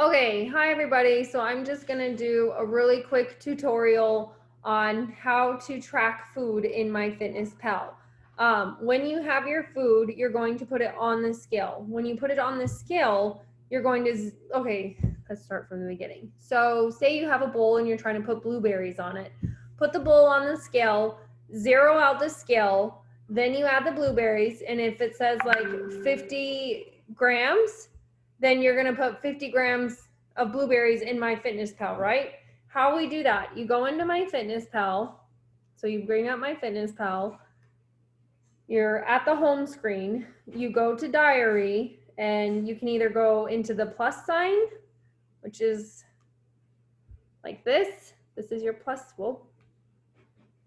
Okay, hi everybody. So I'm just gonna do a really quick tutorial on how to track food in MyFitnessPal. When you have your food, you're going to put it on the scale. When you put it on the scale, you're going to, okay, let's start from the beginning. So say you have a bowl and you're trying to put blueberries on it. Put the bowl on the scale, zero out the scale, then you add the blueberries, and if it says like 50 grams, then you're gonna put 50 grams of blueberries in MyFitnessPal, right? How we do that, you go into MyFitnessPal, so you bring up MyFitnessPal, you're at the home screen, you go to diary, and you can either go into the plus sign, which is like this is your plus, well,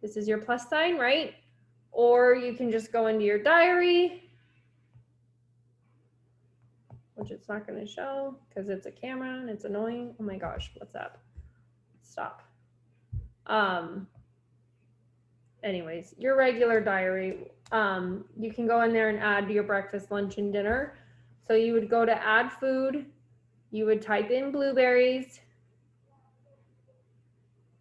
this is your plus sign, right? Or you can just go into your diary, which it's not going to show because it's a camera and it's annoying. Oh my gosh, what's up? Stop. Anyways, your regular diary, you can go in there and add your breakfast, lunch, and dinner. So you would go to add food, you would type in blueberries,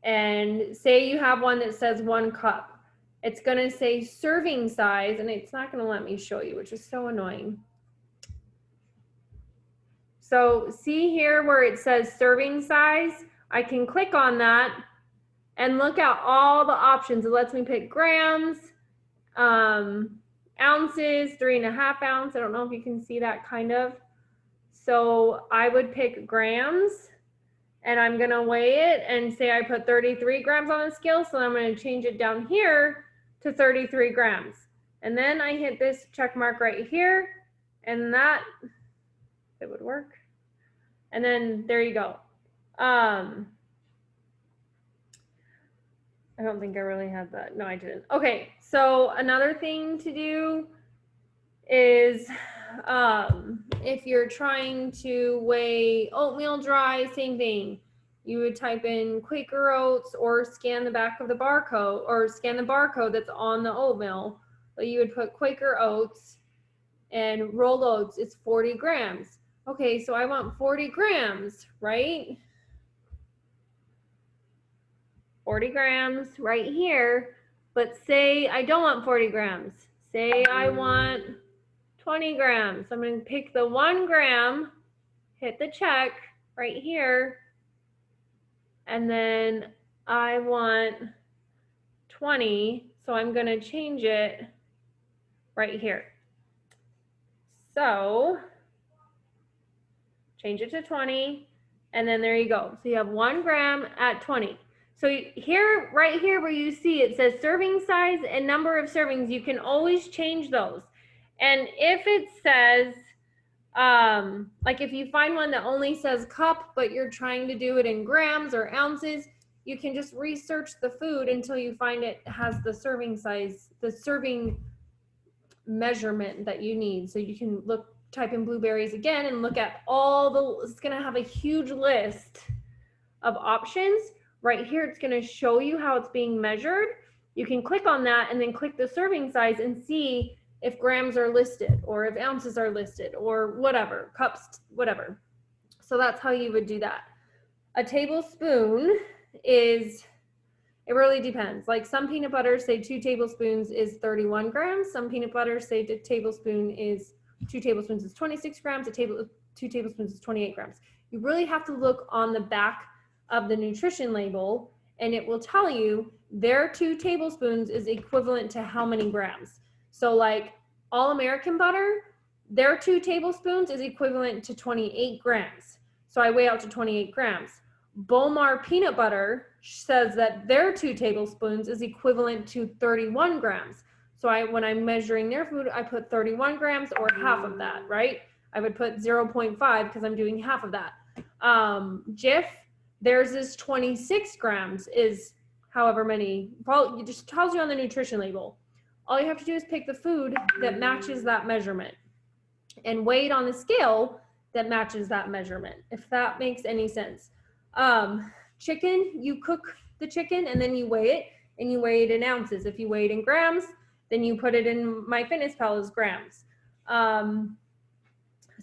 and say you have one that says 1 cup. It's going to say serving size, and it's not going to let me show you, which is so annoying. So see here where it says serving size, I can click on that and look at all the options. It lets me pick grams, ounces, 3.5 ounce. I don't know if you can see that kind of. So I would pick grams, and I'm gonna weigh it and say I put 33 grams on the scale. So I'm gonna change it down here to 33 grams. And then I hit this check mark right here, and that, it would work. And then there you go. I don't think I really had that. No, I didn't. Okay, so another thing to do is if you're trying to weigh oatmeal dry, same thing. You would type in Quaker Oats or scan the back of the barcode, or scan the barcode that's on the oatmeal. But you would put Quaker Oats, and rolled oats is 40 grams. Okay, so I want 40 grams, right? 40 grams right here, but say I don't want 40 grams. Say I want 20 grams. I'm going to pick the 1 gram, hit the check right here, and then I want 20, so I'm going to change it right here. So change it to 20, and then there you go. So you have 1 gram at 20. So here, right here where you see it says serving size and number of servings, you can always change those. And if it says, like if you find one that only says cup, but you're trying to do it in grams or ounces, you can just research the food until you find it has the serving size, the serving measurement that you need. So you can type in blueberries again and look at all the, it's going to have a huge list of options. Right here, it's going to show you how it's being measured. You can click on that and then click the serving size and see if grams are listed or if ounces are listed or whatever, cups, whatever. So that's how you would do that. A tablespoon is, it really depends. Like some peanut butter say 2 tablespoons is 31 grams. Some peanut butter say 2 tablespoons is 26 grams. 2 tablespoons is 28 grams. You really have to look on the back of the nutrition label, and it will tell you their 2 tablespoons is equivalent to how many grams. So like All American butter, their 2 tablespoons is equivalent to 28 grams. So I weigh out to 28 grams. Bowmar peanut butter says that their 2 tablespoons is equivalent to 31 grams. So when I'm measuring their food, I put 31 grams or half of that, right? I would put 0.5 because I'm doing half of that. Jif, theirs is 26 grams, is however many, it just tells you on the nutrition label. All you have to do is pick the food that matches that measurement and weigh it on the scale that matches that measurement, if that makes any sense. Chicken, you cook the chicken and then you weigh it, and you weigh it in ounces. If you weigh it in grams, then you put it in MyFitnessPal as grams.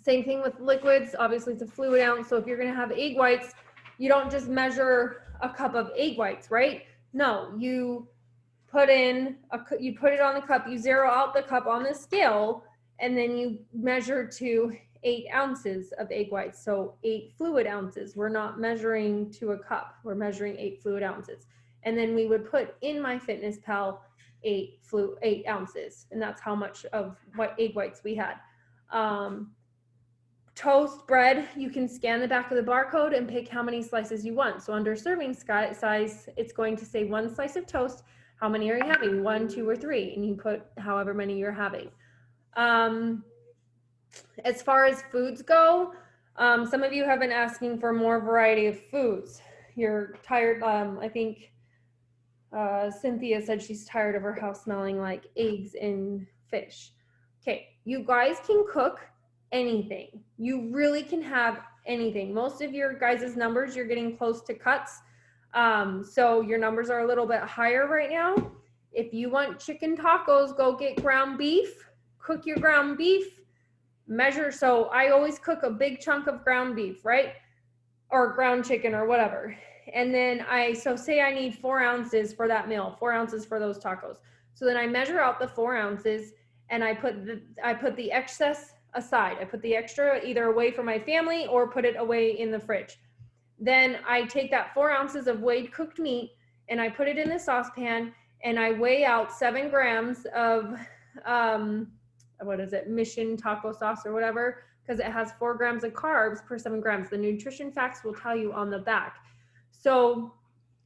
Same thing with liquids. Obviously, it's a fluid ounce. So if you're going to have egg whites, you don't just measure a cup of egg whites, right? No, you put it on the cup, you zero out the cup on the scale, and then you measure to 8 ounces of egg whites. So 8 fluid ounces. We're not measuring to a cup. We're measuring 8 fluid ounces. And then we would put in MyFitnessPal 8 ounces. And that's how much of what egg whites we had. Toast, bread, you can scan the back of the barcode and pick how many slices you want. So under serving size, it's going to say 1 slice of toast. How many are you having? 1, 2, or 3? And you put however many you're having. As far as foods go, some of you have been asking for more variety of foods. You're tired. I think Cynthia said she's tired of her house smelling like eggs and fish. Okay, you guys can cook anything. You really can have anything. Most of your guys' numbers, you're getting close to cuts. So your numbers are a little bit higher right now. If you want chicken tacos, go get ground beef, cook your ground beef, measure. So I always cook a big chunk of ground beef, right? Or ground chicken or whatever. And then say I need 4 ounces for that meal, 4 ounces for those tacos. So then I measure out the 4 ounces and I put the excess aside. I put the extra either away for my family or put it away in the fridge. Then I take that 4 ounces of weighed cooked meat and I put it in the saucepan and I weigh out 7 grams of, Mission taco sauce or whatever, because it has 4 grams of carbs per 7 grams. The nutrition facts will tell you on the back. So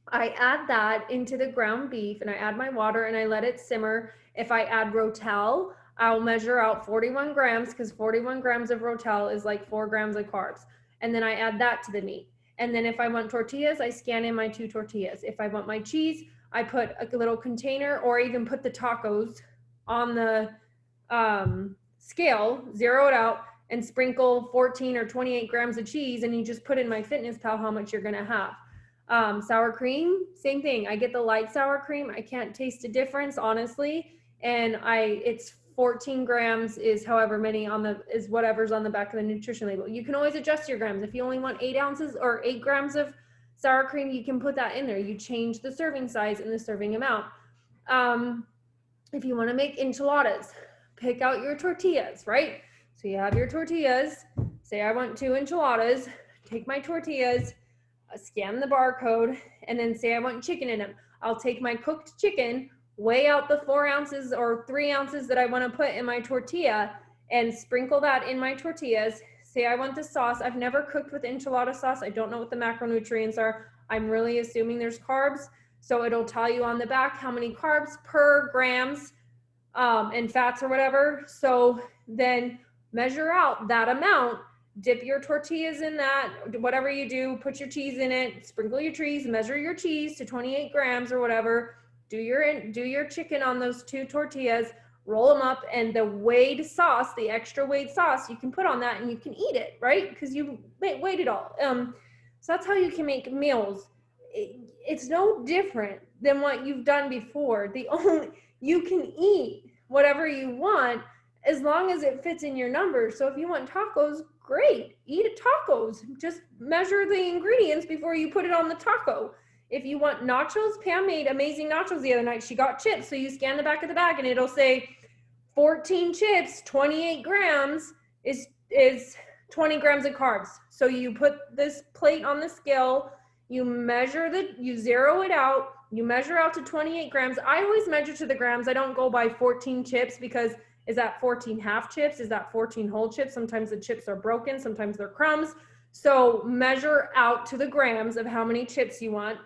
I add that into the ground beef and I add my water and I let it simmer. If I add Rotel, I'll measure out 41 grams because 41 grams of Rotel is like 4 grams of carbs. And then I add that to the meat. And then if I want tortillas, I scan in my 2 tortillas. If I want my cheese, I put a little container or even put the tacos on the scale, zero it out, and sprinkle 14 or 28 grams of cheese, and you just put in MyFitnessPal how much you're gonna have. Sour cream, same thing. I get the light sour cream. I can't taste a difference, honestly. And it's 14 grams is however many is whatever's on the back of the nutrition label. You can always adjust your grams. If you only want 8 ounces or 8 grams of sour cream, you can put that in there. You change the serving size and the serving amount. If you want to make enchiladas, pick out your tortillas, right? So you have your tortillas. Say I want 2 enchiladas. Take my tortillas, scan the barcode, and then say I want chicken in them. I'll take my cooked chicken, weigh out the 4 ounces or 3 ounces that I want to put in my tortilla and sprinkle that in my tortillas. Say I want the sauce. I've never cooked with enchilada sauce. I don't know what the macronutrients are. I'm really assuming there's carbs. So it'll tell you on the back how many carbs per grams and fats or whatever. So then measure out that amount, dip your tortillas in that, whatever you do, put your cheese in it, sprinkle your cheese, measure your cheese to 28 grams or whatever. Do your chicken on those 2 tortillas, roll them up, and the weighed sauce, the extra weighed sauce, you can put on that and you can eat it, right? Because you weighed it all. So that's how you can make meals. It's no different than what you've done before. You can eat whatever you want as long as it fits in your numbers. So if you want tacos, great, eat tacos. Just measure the ingredients before you put it on the taco. If you want nachos, Pam made amazing nachos the other night. She got chips. So you scan the back of the bag and it'll say 14 chips, 28 grams is 20 grams of carbs. So you put this plate on the scale, you zero it out, you measure out to 28 grams. I always measure to the grams. I don't go by 14 chips because is that 14 half chips? Is that 14 whole chips? Sometimes the chips are broken, sometimes they're crumbs. So measure out to the grams of how many chips you want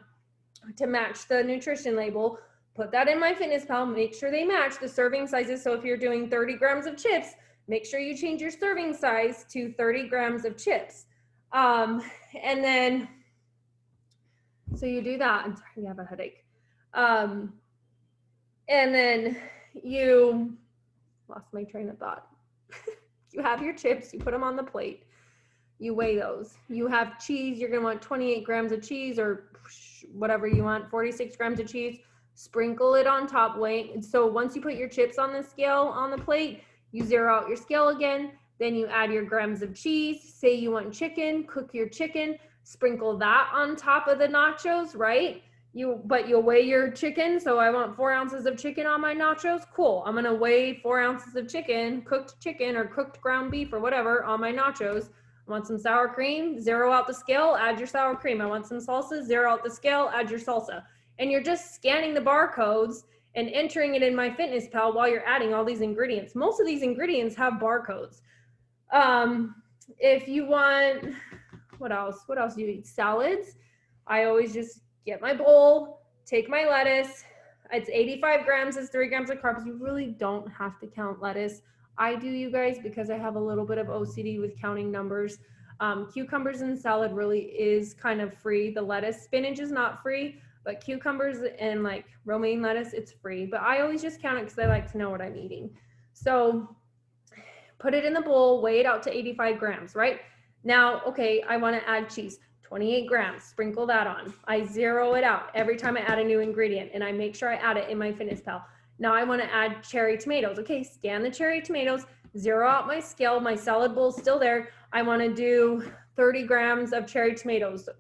to match the nutrition label. Put that in MyFitnessPal, make sure they match the serving sizes. So if you're doing 30 grams of chips, make sure you change your serving size to 30 grams of chips. And then, so you do that. I'm sorry, you have a headache. And then you lost my train of thought. You have your chips, you put them on the plate, you weigh those. You have cheese, you're gonna want 28 grams of cheese or whatever you want, 46 grams of cheese, sprinkle it on top, weigh. So once you put your chips on the scale on the plate, you zero out your scale again, Then you add your grams of cheese. Say you want chicken, cook your chicken, sprinkle that on top of the nachos, right? But you'll weigh your chicken. So I want 4 ounces of chicken on my nachos. Cool. I'm gonna weigh 4 ounces of chicken or cooked ground beef or whatever on my nachos. I want some sour cream, zero out the scale, add your sour cream. I want some salsa, zero out the scale, add your salsa. And you're just scanning the barcodes and entering it in MyFitnessPal while you're adding all these ingredients. Most of these ingredients have barcodes. If you want, what else do you eat? Salads. I always just get my bowl, take my lettuce. It's 85 grams, it's 3 grams of carbs. You really don't have to count lettuce. I do, you guys, because I have a little bit of OCD with counting numbers. Cucumbers and salad really is kind of free. The lettuce, spinach is not free, but cucumbers and like romaine lettuce, it's free. But I always just count it because I like to know what I'm eating. So put it in the bowl, weigh it out to 85 grams, right? Now, okay, I want to add cheese, 28 grams, sprinkle that on. I zero it out every time I add a new ingredient and I make sure I add it in MyFitnessPal. Now I want to add cherry tomatoes. Okay, scan the cherry tomatoes, zero out my scale, my salad bowl's still there. I want to do 30 grams of cherry tomatoes.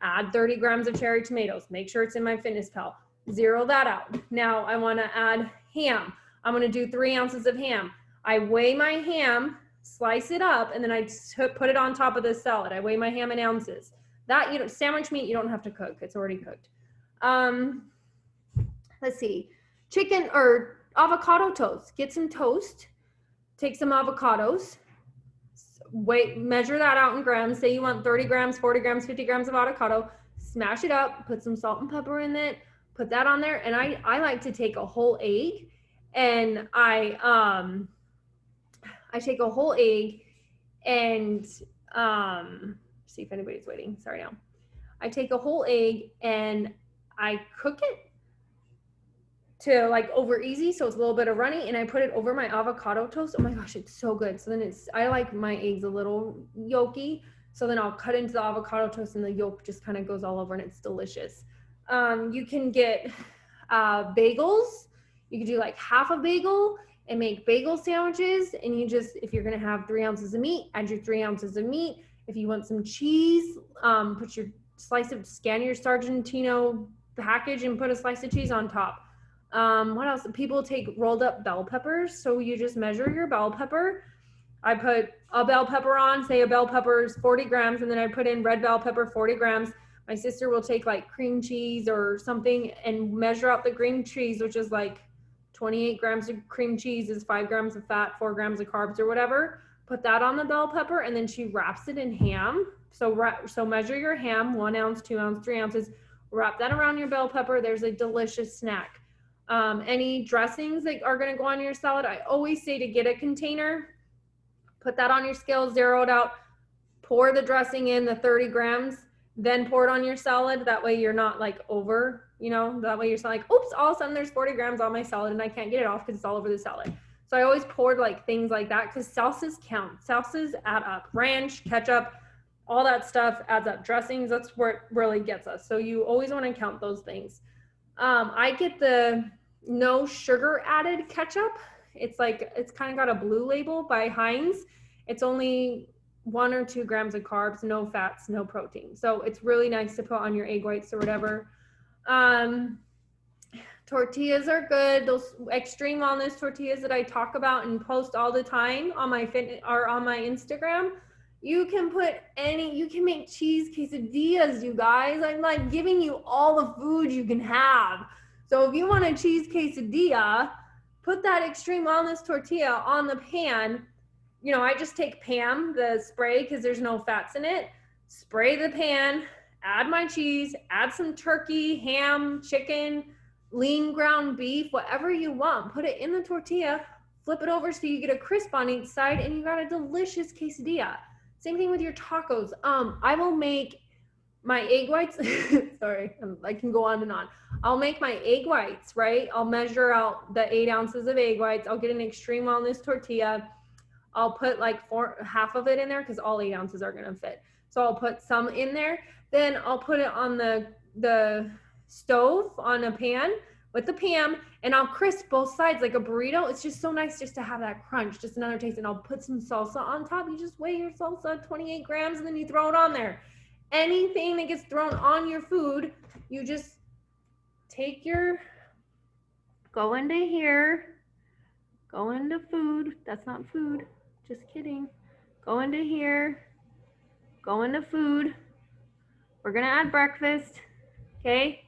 Add 30 grams of cherry tomatoes. Make sure it's in MyFitnessPal. Zero that out. Now I want to add ham. I'm going to do 3 ounces of ham. I weigh my ham, slice it up, and then I put it on top of the salad. I weigh my ham in ounces. That, sandwich meat, you don't have to cook. It's already cooked. Let's see. Chicken or avocado toast. Get some toast. Take some avocados. Measure that out in grams. Say you want 30 grams, 40 grams, 50 grams of avocado. Smash it up. Put some salt and pepper in it. Put that on there. And I like to take a whole egg, and I take a whole egg and see if anybody's waiting. Sorry now. I take a whole egg and I cook it to like over easy, so it's a little bit of runny, and I put it over my avocado toast. Oh my gosh, it's so good. So then I like my eggs a little yolky, so then I'll cut into the avocado toast and the yolk just kind of goes all over and it's delicious. You can get bagels. You could do like half a bagel and make bagel sandwiches, and you just, if you're gonna have 3 ounces of meat, add your 3 ounces of meat. If you want some cheese, scan your Sargentino package and put a slice of cheese on top. What else? People take rolled up bell peppers. So you just measure your bell pepper. I put a bell pepper on, say a bell pepper is 40 grams, and then I put in red bell pepper, 40 grams. My sister will take like cream cheese or something and measure out the cream cheese, which is like 28 grams of cream cheese is 5 grams of fat, 4 grams of carbs or whatever. Put that on the bell pepper, and then she wraps it in ham. So measure your ham, 1 ounce, 2 ounces, 3 ounces, wrap that around your bell pepper. There's a delicious snack. Any dressings that are going to go on your salad, I always say to get a container, put that on your scale, zero it out, pour the dressing in, the 30 grams, then pour it on your salad. That way you're not like over, that way you're not like, oops, all of a sudden there's 40 grams on my salad and I can't get it off because it's all over the salad. So I always poured like things like that because salsas count. Salsas add up. Ranch, ketchup, all that stuff adds up. Dressings, that's where it really gets us. So you always want to count those things. I get the no sugar added ketchup. It's kind of got a blue label by Heinz. It's only 1 or 2 grams of carbs, no fats, no protein. So it's really nice to put on your egg whites or whatever. Tortillas are good. Those extreme wellness tortillas that I talk about and post all the time on my Instagram. You can make cheese quesadillas, you guys. I'm like giving you all the food you can have. So if you want a cheese quesadilla, put that extreme wellness tortilla on the pan. I just take Pam, the spray, because there's no fats in it. Spray the pan, add my cheese, add some turkey, ham, chicken, lean ground beef, whatever you want. Put it in the tortilla, flip it over so you get a crisp on each side, and you got a delicious quesadilla. Same thing with your tacos. I will make my egg whites. Sorry, I can go on and on. I'll make my egg whites, right? I'll measure out the 8 ounces of egg whites. I'll get an extreme wellness tortilla. I'll put like half of it in there because all 8 ounces are gonna fit. So I'll put some in there. Then I'll put it on the stove on a pan, with the Pam, and I'll crisp both sides like a burrito. It's just so nice just to have that crunch, just another taste. And I'll put some salsa on top. You just weigh your salsa, 28 grams, and then you throw it on there. Anything that gets thrown on your food, you just take your, go into here, go into food. That's not food, just kidding. Go into here, go into food. We're gonna add breakfast, okay?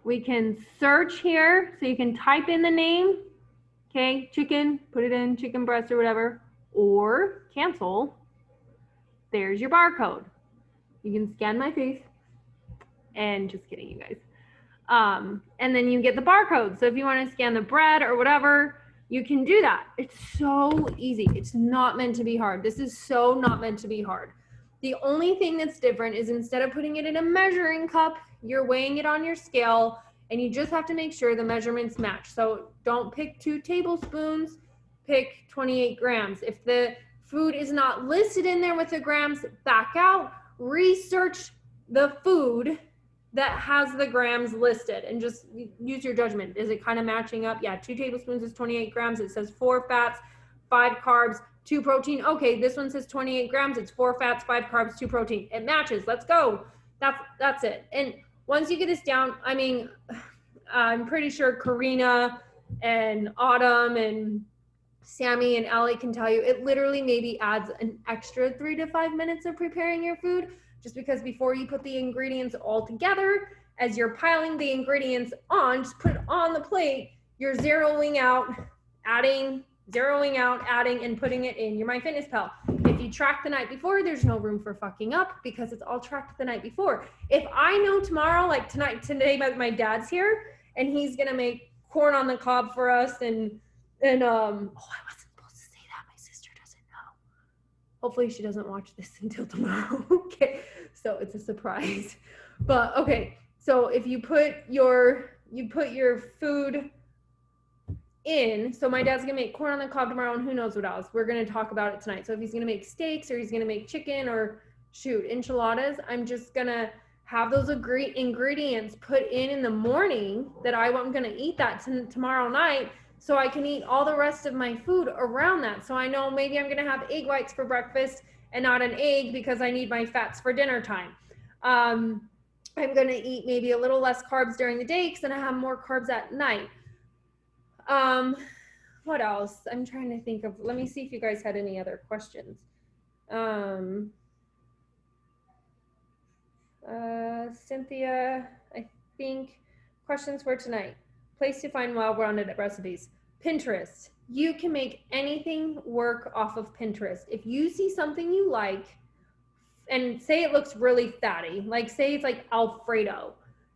We can search here, so you can type in the name, okay? Chicken, put it in, chicken breast or whatever, or cancel. There's your barcode. You can scan my face, and just kidding, you guys. And then you get the barcode. So if you want to scan the bread or whatever, you can do that. It's so easy. It's not meant to be hard. This is so not meant to be hard. The only thing that's different is instead of putting it in a measuring cup, you're weighing it on your scale, and you just have to make sure the measurements match. So don't pick 2 tablespoons, pick 28 grams. If the food is not listed in there with the grams, back out, research the food that has the grams listed and just use your judgment. Is it kind of matching up? Yeah, 2 tablespoons is 28 grams. It says 4 fats, 5 carbs, 2 protein. Okay, this one says 28 grams. It's 4 fats, 5 carbs, 2 protein. It matches. Let's go. That's it. And once you get this down, I mean, I'm pretty sure Karina and Autumn and Sammy and Allie can tell you, it literally maybe adds an extra 3 to 5 minutes of preparing your food, just because before you put the ingredients all together, as you're piling the ingredients on, just put it on the plate, you're zeroing out, adding, and putting it in your MyFitnessPal. If you track the night before, there's no room for fucking up because it's all tracked the night before. If I know tomorrow, like today my dad's here and he's gonna make corn on the cob for us and oh, I wasn't supposed to say that. My sister doesn't know. Hopefully she doesn't watch this until tomorrow. Okay, so it's a surprise. But okay, so if you put your food in, so my dad's gonna make corn on the cob tomorrow and who knows what else. We're gonna talk about it tonight. So if he's gonna make steaks or he's gonna make chicken or shoot, enchiladas, I'm just gonna have those ingredients put in the morning that I'm gonna eat that tomorrow night, so I can eat all the rest of my food around that. So I know maybe I'm gonna have egg whites for breakfast and not an egg because I need my fats for dinner time. I'm gonna eat maybe a little less carbs during the day because then I have more carbs at night. What else? I'm trying to think of, let me see if you guys had any other questions. Cynthia, I think, questions for tonight. Place to find well-rounded recipes. Pinterest. You can make anything work off of Pinterest. If you see something you like and say it looks really fatty, like say it's like Alfredo,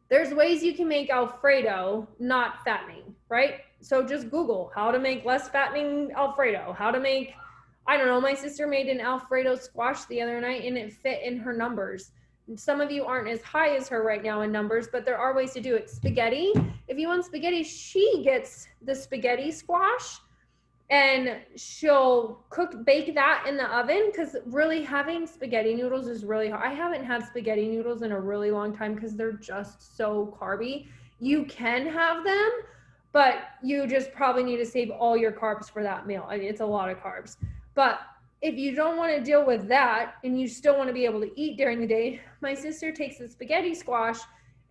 there's ways you can make Alfredo not fattening, right? So just Google how to make less fattening Alfredo, how to make, I don't know, my sister made an Alfredo squash the other night and it fit in her numbers. Some of you aren't as high as her right now in numbers, but there are ways to do it. Spaghetti, if you want spaghetti, she gets the spaghetti squash and she'll bake that in the oven, because really having spaghetti noodles is really hard. I haven't had spaghetti noodles in a really long time because they're just so carby. You can have them, but you just probably need to save all your carbs for that meal. I mean, it's a lot of carbs. But if you don't want to deal with that and you still want to be able to eat during the day, my sister takes the spaghetti squash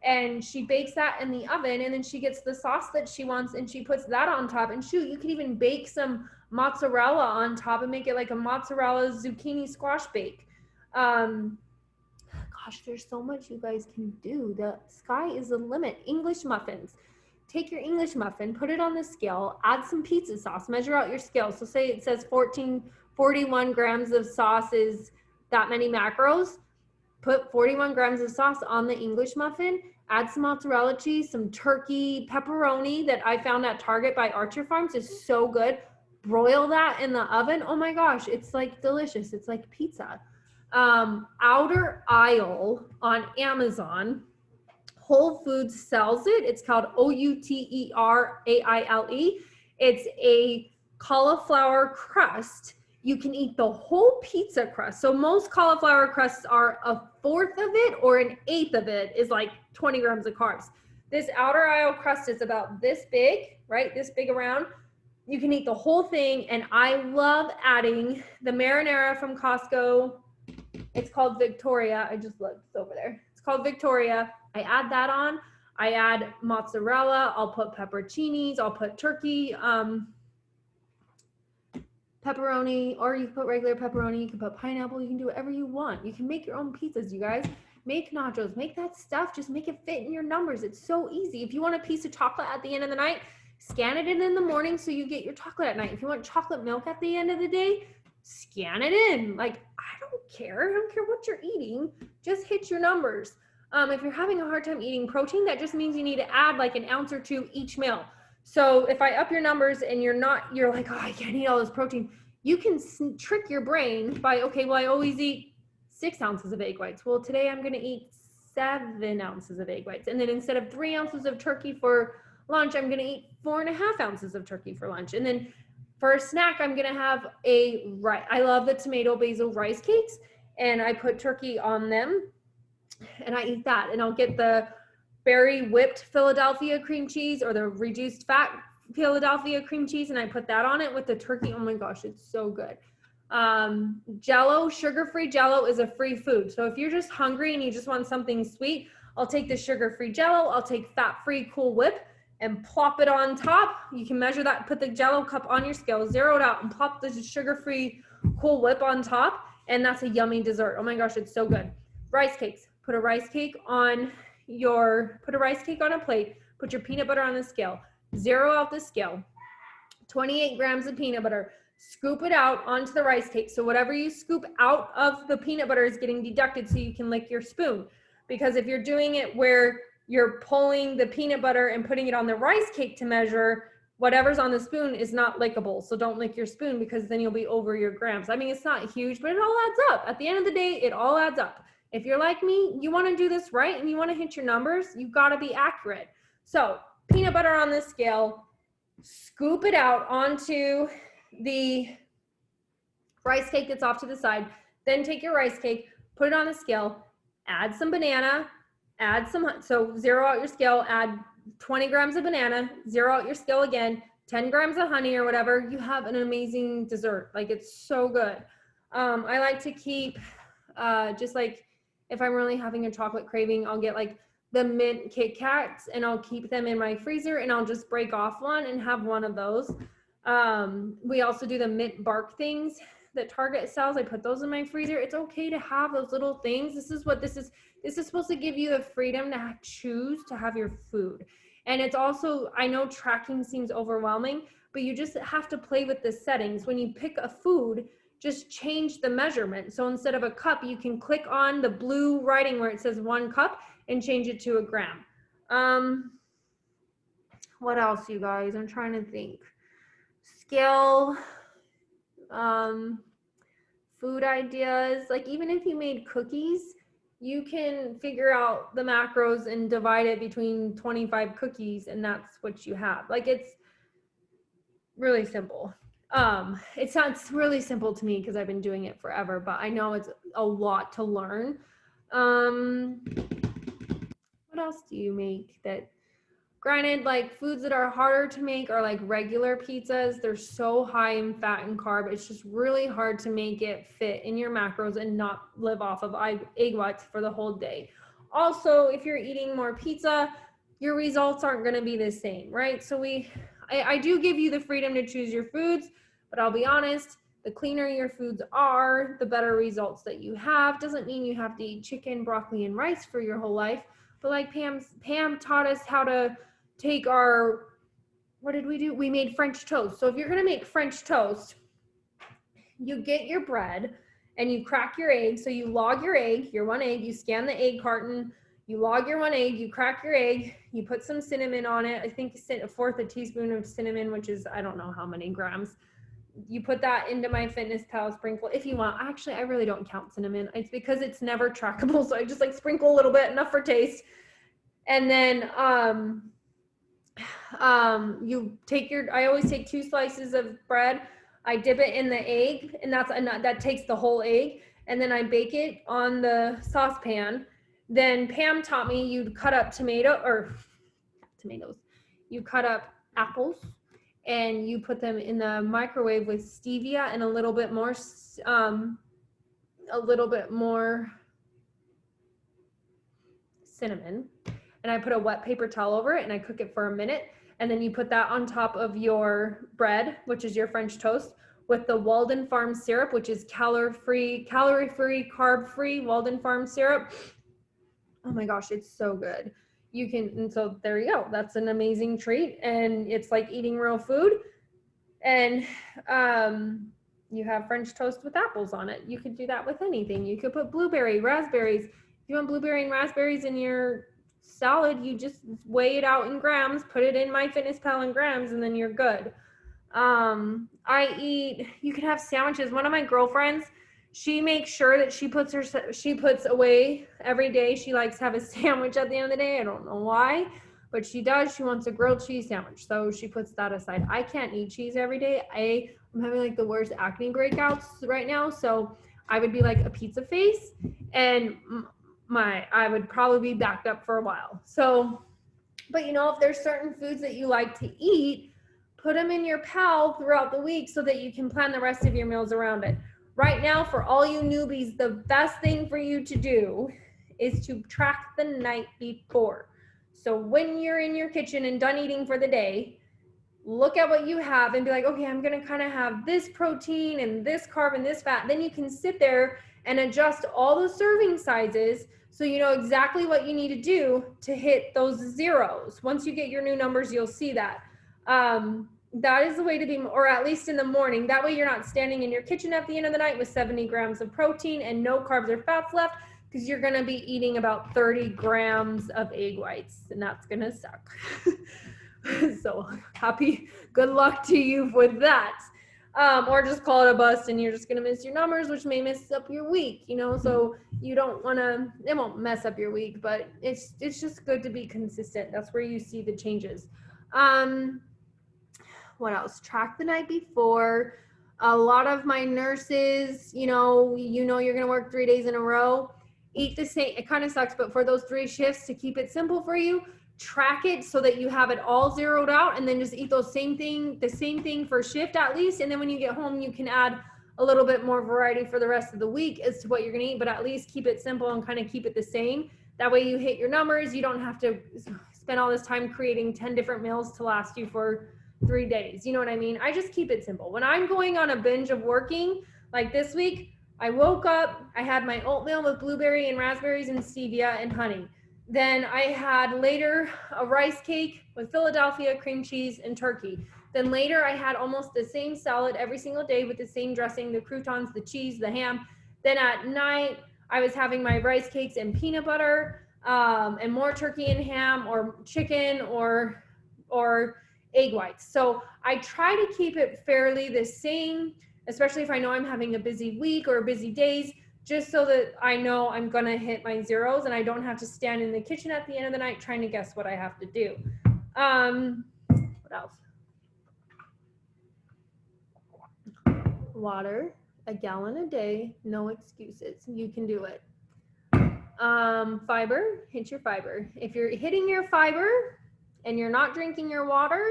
and she bakes that in the oven, and then she gets the sauce that she wants and she puts that on top. And shoot, you could even bake some mozzarella on top and make it like a mozzarella zucchini squash bake. Gosh, there's so much you guys can do. The sky is the limit. English muffins. Take your English muffin, put it on the scale, add some pizza sauce, measure out your scale. So say it says 41 grams of sauce is that many macros. Put 41 grams of sauce on the English muffin, add some mozzarella cheese, some turkey pepperoni that I found at Target by Archer Farms is so good. Broil that in the oven. Oh my gosh, it's like delicious. It's like pizza. Outer Aisle on Amazon, Whole Foods sells it. It's called Outearaile. It's a cauliflower crust. You can eat the whole pizza crust. So most cauliflower crusts are 1/4 of it or 1/8 of it is like 20 grams of carbs. This outer aisle crust is about this big, right? This big around. You can eat the whole thing, and I love adding the marinara from Costco. It's called Victoria. I just looked, it's over there. It's called Victoria. I add that on. I add mozzarella. I'll put pepperoncinis. I'll put turkey, pepperoni, or you can put regular pepperoni. You can put pineapple. You can do whatever you want. You can make your own pizzas, you guys. Make nachos. Make that stuff. Just make it fit in your numbers. It's so easy. If you want a piece of chocolate at the end of the night, scan it in the morning so you get your chocolate at night. If you want chocolate milk at the end of the day, scan it in. Like, I don't care what you're eating, just hit your numbers. If you're having a hard time eating protein, that just means you need to add like an ounce or two each meal. So if I up your numbers and you're like, oh, I can't eat all this protein, you can trick your brain by, okay, well, I always eat 6 ounces of egg whites. Well, today I'm going to eat 7 ounces of egg whites. And then instead of 3 ounces of turkey for lunch, I'm going to eat 4.5 ounces of turkey for lunch. And then for a snack, I'm going to have I love the tomato basil rice cakes, and I put turkey on them, and I eat that. And I'll get the berry whipped Philadelphia cream cheese or the reduced fat Philadelphia cream cheese, and I put that on it with the turkey. Oh my gosh, it's so good. Jello, sugar-free Jello is a free food. So if you're just hungry and you just want something sweet, I'll take the sugar-free Jello. I'll take fat-free Cool Whip and plop it on top. You can measure that, put the Jello cup on your scale, zero it out, and plop the sugar-free Cool Whip on top, and that's a yummy dessert. Oh my gosh, it's so good. Rice cakes. Put a rice cake on a plate, put your peanut butter on the scale, zero out the scale, 28 grams of peanut butter, scoop it out onto the rice cake. So whatever you scoop out of the peanut butter is getting deducted so you can lick your spoon. Because if you're doing it where you're pulling the peanut butter and putting it on the rice cake to measure, whatever's on the spoon is not lickable. So don't lick your spoon, because then you'll be over your grams. I mean, it's not huge, but it all adds up. At the end of the day, it all adds up. If you're like me, you want to do this right and you want to hit your numbers, you've got to be accurate. So peanut butter on the scale, scoop it out onto the rice cake that's off to the side. Then take your rice cake, put it on the scale, add some banana, so zero out your scale, add 20 grams of banana, zero out your scale again, 10 grams of honey or whatever. You have an amazing dessert. Like, it's so good. I like to keep, just like, if I'm really having a chocolate craving, I'll get like the mint Kit Kats and I'll keep them in my freezer, and I'll just break off one and have one of those. We also do the mint bark things that Target sells. I put those in my freezer. It's okay to have those little things. This is supposed to give you the freedom to choose to have your food. And it's also, I know tracking seems overwhelming, but you just have to play with the settings. When you pick a food, just change the measurement. So instead of a cup, you can click on the blue writing where it says 1 cup and change it to a gram. What else, you guys? I'm trying to think. Scale, food ideas. Like, even if you made cookies, you can figure out the macros and divide it between 25 cookies, and that's what you have. Like, it's really simple. It sounds really simple to me because I've been doing it forever, but I know it's a lot to learn. What else do you make that, granted, like foods that are harder to make are like regular pizzas. They're so high in fat and carb. It's just really hard to make it fit in your macros and not live off of egg whites for the whole day. Also, if you're eating more pizza, your results aren't going to be the same, right? So I do give you the freedom to choose your foods, but I'll be honest, the cleaner your foods are, the better results that you have. Doesn't mean you have to eat chicken, broccoli, and rice for your whole life, but like Pam taught us how to take what did we do? We made French toast. So if you're gonna make French toast, you get your bread and you crack your egg. So you log your egg, your 1 egg, you scan the egg carton, you log your 1 egg, you crack your egg, you put some cinnamon on it. I think 1/4 teaspoon of cinnamon, which is, I don't know how many grams. You put that into MyFitnessPal sprinkle if you want. Actually, I really don't count cinnamon. It's because it's never trackable. So I just like sprinkle a little bit, enough for taste. And then I always take 2 slices of bread. I dip it in the egg, and that takes the whole egg. And then I bake it on the saucepan. Then Pam taught me you'd cut up tomatoes. You cut up apples and you put them in the microwave with stevia and a little bit more cinnamon. And I put a wet paper towel over it and I cook it for a minute. And then you put that on top of your bread, which is your French toast, with the Walden Farm syrup, which is calorie-free, carb-free Walden Farm syrup. Oh my gosh, it's so good. You can, and so there you go. That's an amazing treat. And it's like eating real food. And you have French toast with apples on it. You could do that with anything. You could put blueberry, raspberries. If you want blueberry and raspberries in your salad, you just weigh it out in grams, put it in MyFitnessPal in grams, and then you're good. You could have sandwiches. One of my girlfriends, she makes sure that she puts away every day. She likes to have a sandwich at the end of the day. I don't know why, but she does. She wants a grilled cheese sandwich, so she puts that aside. I can't eat cheese every day. I'm having like the worst acne breakouts right now, so I would be like a pizza face, and I would probably be backed up for a while. So, but you know, if there's certain foods that you like to eat, put them in your PAL throughout the week so that you can plan the rest of your meals around it. Right now, for all you newbies, the best thing for you to do is to track the night before. So when you're in your kitchen and done eating for the day, look at what you have and be like, okay, I'm gonna kind of have this protein and this carb and this fat. Then you can sit there and adjust all the serving sizes so you know exactly what you need to do to hit those zeros. Once you get your new numbers, you'll see that. That is the way to be, or at least in the morning. That way you're not standing in your kitchen at the end of the night with 70 grams of protein and no carbs or fats left, because you're gonna be eating about 30 grams of egg whites, and that's gonna suck. So good luck to you with that. Or just call it a bust and you're just gonna miss your numbers, which may mess up your week, you know, so you don't wanna, it won't mess up your week, but it's just good to be consistent. That's where you see the changes. What else? Track the night before. A lot of my nurses, you know you're gonna work 3 days in a row, eat the same. It kind of sucks, but for those 3 shifts, to keep it simple for you, track it so that you have it all zeroed out, and then just eat the same thing for shift at least. And then when you get home, you can add a little bit more variety for the rest of the week as to what you're gonna eat, but at least keep it simple and kind of keep it the same. That way you hit your numbers. You don't have to spend all this time creating 10 different meals to last you for 3 days. You know what I mean? I just keep it simple. When I'm going on a binge of working, like this week, I woke up, I had my oatmeal with blueberry and raspberries and stevia and honey. Then I had later a rice cake with Philadelphia cream cheese and turkey. Then later I had almost the same salad every single day with the same dressing, the croutons, the cheese, the ham. Then at night, I was having my rice cakes and peanut butter, and more turkey and ham or chicken or egg whites. So I try to keep it fairly the same, especially if I know I'm having a busy week or busy days, just so that I know I'm gonna hit my zeros and I don't have to stand in the kitchen at the end of the night trying to guess what I have to do. What else? Water, a gallon a day, no excuses. You can do it. Fiber, hit your fiber. If you're hitting your fiber and you're not drinking your water,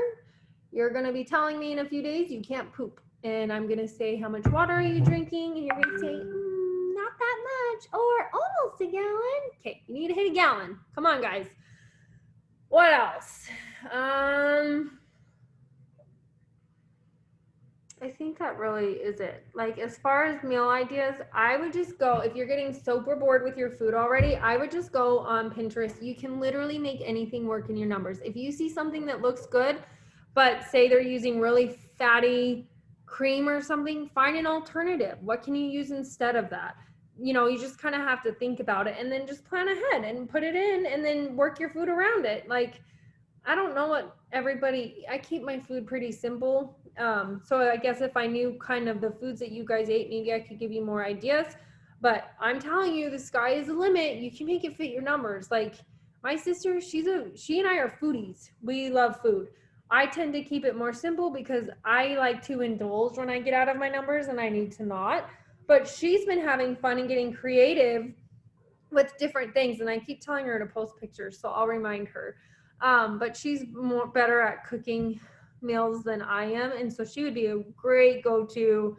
you're gonna be telling me in a few days you can't poop. And I'm gonna say, how much water are you drinking? And you're gonna say, not that much, or almost a gallon. Okay, you need to hit a gallon. Come on, guys. What else? I think that really is it. Like, as far as meal ideas, I would just go, if you're getting super bored with your food already, I would just go on Pinterest. You can literally make anything work in your numbers. If you see something that looks good, but say they're using really fatty cream or something, find an alternative. What can you use instead of that? You know, you just kind of have to think about it and then just plan ahead and put it in and then work your food around it. Like, I don't know what I keep my food pretty simple. So I guess if I knew kind of the foods that you guys ate, maybe I could give you more ideas. But I'm telling you, the sky is the limit. You can make it fit your numbers. Like my sister, she and I are foodies. We love food. I tend to keep it more simple because I like to indulge when I get out of my numbers and I need to not. But she's been having fun and getting creative with different things. And I keep telling her to post pictures, so I'll remind her. But she's more better at cooking meals than I am, and so she would be a great go-to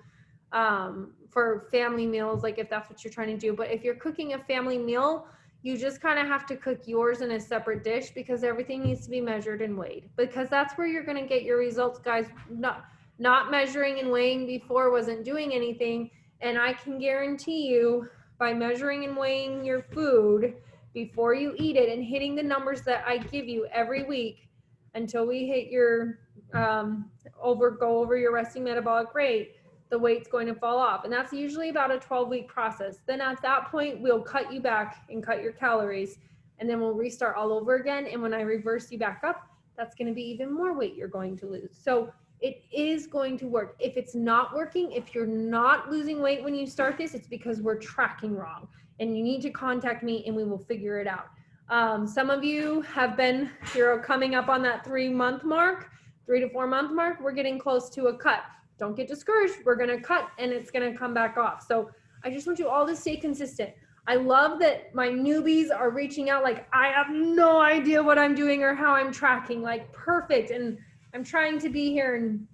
for family meals, like if that's what you're trying to do. But if you're cooking a family meal, you just kind of have to cook yours in a separate dish because everything needs to be measured and weighed, because that's where you're going to get your results, guys. Not measuring and weighing before wasn't doing anything, and I can guarantee you, by measuring and weighing your food before you eat it and hitting the numbers that I give you every week until we hit your go over your resting metabolic rate, the weight's going to fall off. And that's usually about a 12-week process. Then at that point, we'll cut you back and cut your calories, and then we'll restart all over again. And when I reverse you back up, that's going to be even more weight you're going to lose. So it is going to work. If it's not working, if you're not losing weight when you start this, it's because we're tracking wrong, and you need to contact me and we will figure it out. Some of you have been, you're coming up on that 3 to 4 month mark. We're getting close to a cut. Don't get discouraged. We're going to cut and it's going to come back off. So I just want you all to stay consistent. I love that my newbies are reaching out like, I have no idea what I'm doing or how I'm tracking, like perfect. And I'm trying to be here and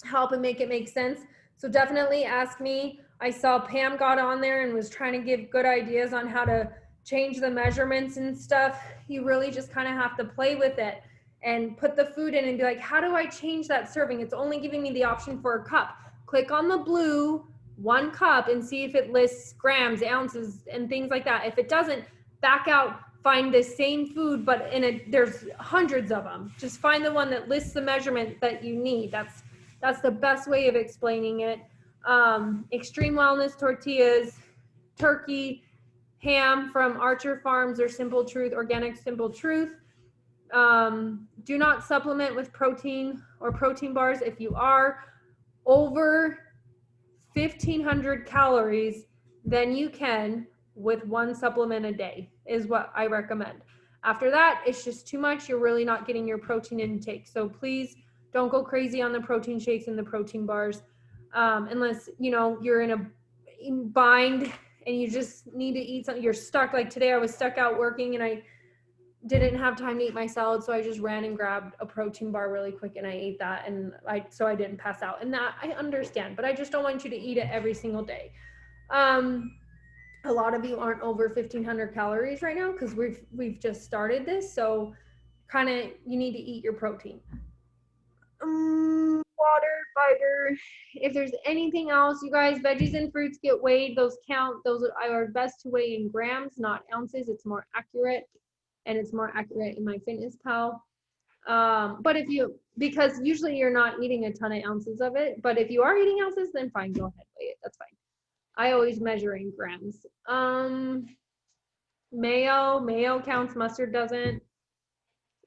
help and make it make sense. So definitely ask me. I saw Pam got on there and was trying to give good ideas on how to change the measurements and stuff. You really just kind of have to play with it and put the food in and be like, how do I change that serving? It's only giving me the option for a cup. Click on the blue 1 cup and see if it lists grams, ounces, and things like that. If it doesn't, back out, find the same food, but there's hundreds of them. Just find the one that lists the measurement that you need. That's the best way of explaining it. Extreme Wellness tortillas, turkey, ham from Archer Farms or Simple Truth, Organic Simple Truth. Do not supplement with protein or protein bars. If you are over 1,500 calories, then you can with 1 supplement a day is what I recommend. After that, it's just too much. You're really not getting your protein intake. So please don't go crazy on the protein shakes and the protein bars, unless you're in a bind and you just need to eat something. You're stuck. Like today, I was stuck out working and I didn't have time to eat my salad, so I just ran and grabbed a protein bar really quick and I ate that, and so I didn't pass out. And that I understand, but I just don't want you to eat it every single day. A lot of you aren't over 1,500 calories right now because we've just started this, so kind of you need to eat your protein. Water, fiber. If there's anything else, you guys, veggies and fruits get weighed. Those count. Those are best to weigh in grams, not ounces. It's more accurate. And it's more accurate in MyFitnessPal. But because usually you're not eating a ton of ounces of it, but if you are eating ounces, then fine, go ahead, weigh it, that's fine. I always measure in grams. Mayo counts, mustard doesn't.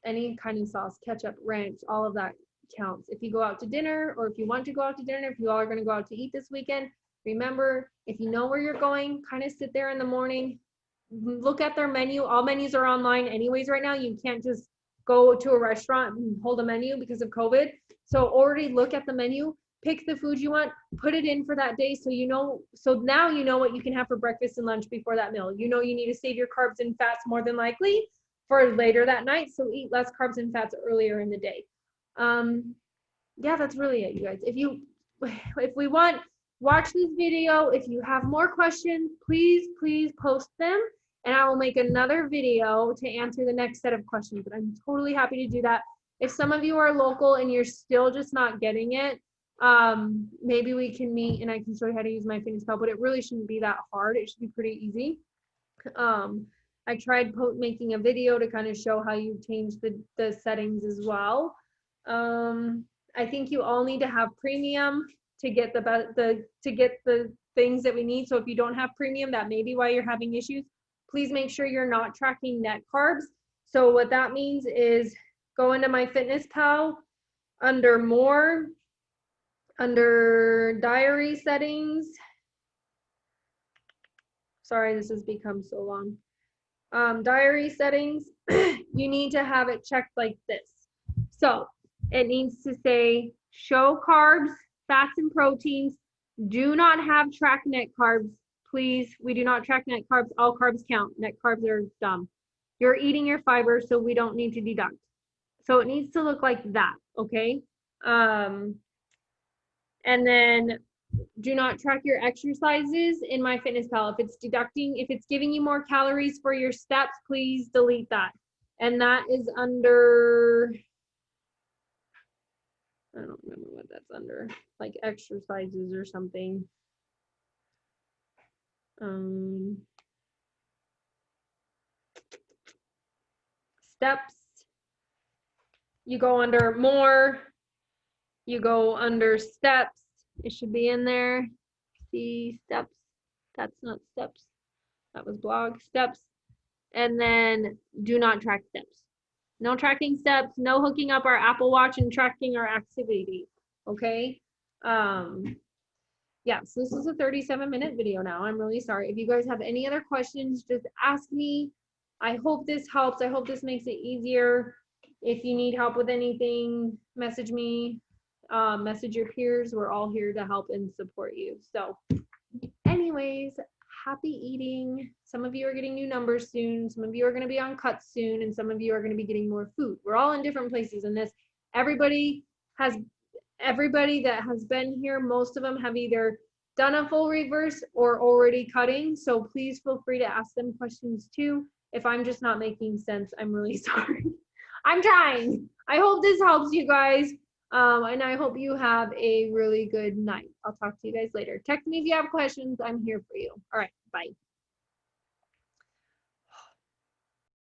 Any kind of sauce, ketchup, ranch, all of that counts. If you go out to dinner, or if you want to go out to dinner, if you all are gonna go out to eat this weekend, remember, if you know where you're going, kind of sit there in the morning, look at their menu. All menus are online anyways right now. You can't just go to a restaurant and hold a menu because of COVID. So already look at the menu, pick the food you want, put it in for that day, so now you know what you can have for breakfast and lunch before that meal. You know you need to save your carbs and fats more than likely for later that night, so eat less carbs and fats earlier in the day. Yeah, that's really it, you guys. If we want, watch this video. If you have more questions, please post them, and I will make another video to answer the next set of questions. But I'm totally happy to do that. If some of you are local and you're still just not getting it, maybe we can meet and I can show you how to use MyFitnessPal, but it really shouldn't be that hard. It should be pretty easy. I tried making a video to kind of show how you change the settings as well. I think you all need to have premium to get the things that we need. So if you don't have premium, that may be why you're having issues. Please make sure you're not tracking net carbs. So what that means is go into MyFitnessPal, under more, under diary settings. Sorry, this has become so long. Diary settings, you need to have it checked like this. So it needs to say show carbs, fats, and proteins. Do not have track net carbs. Please, we do not track net carbs. All carbs count. Net carbs are dumb. You're eating your fiber, so we don't need to deduct. So it needs to look like that, okay? And then do not track your exercises in MyFitnessPal. If it's giving you more calories for your steps, please delete that. And that is under, I don't remember what that's under, like exercises or something. Steps, you go under more, you go under steps, it should be in there. See, steps, that's not steps, that was blog, steps. And then do not track steps. No tracking steps, no hooking up our Apple Watch and tracking our activity, okay? Yeah, so this is a 37-minute video now. I'm really sorry. If you guys have any other questions, just ask me. I hope this helps. I hope this makes it easier. If you need help with anything, message me, message your peers. We're all here to help and support you. So anyways, happy eating. Some of you are getting new numbers soon. Some of you are going to be on cuts soon, and some of you are going to be getting more food. We're all in different places in this. Everybody that has been here, most of them have either done a full reverse or already cutting. So please feel free to ask them questions too. If I'm just not making sense, I'm really sorry. I'm trying. I hope this helps you guys. And I hope you have a really good night. I'll talk to you guys later. Text me if you have questions. I'm here for you. All right. Bye.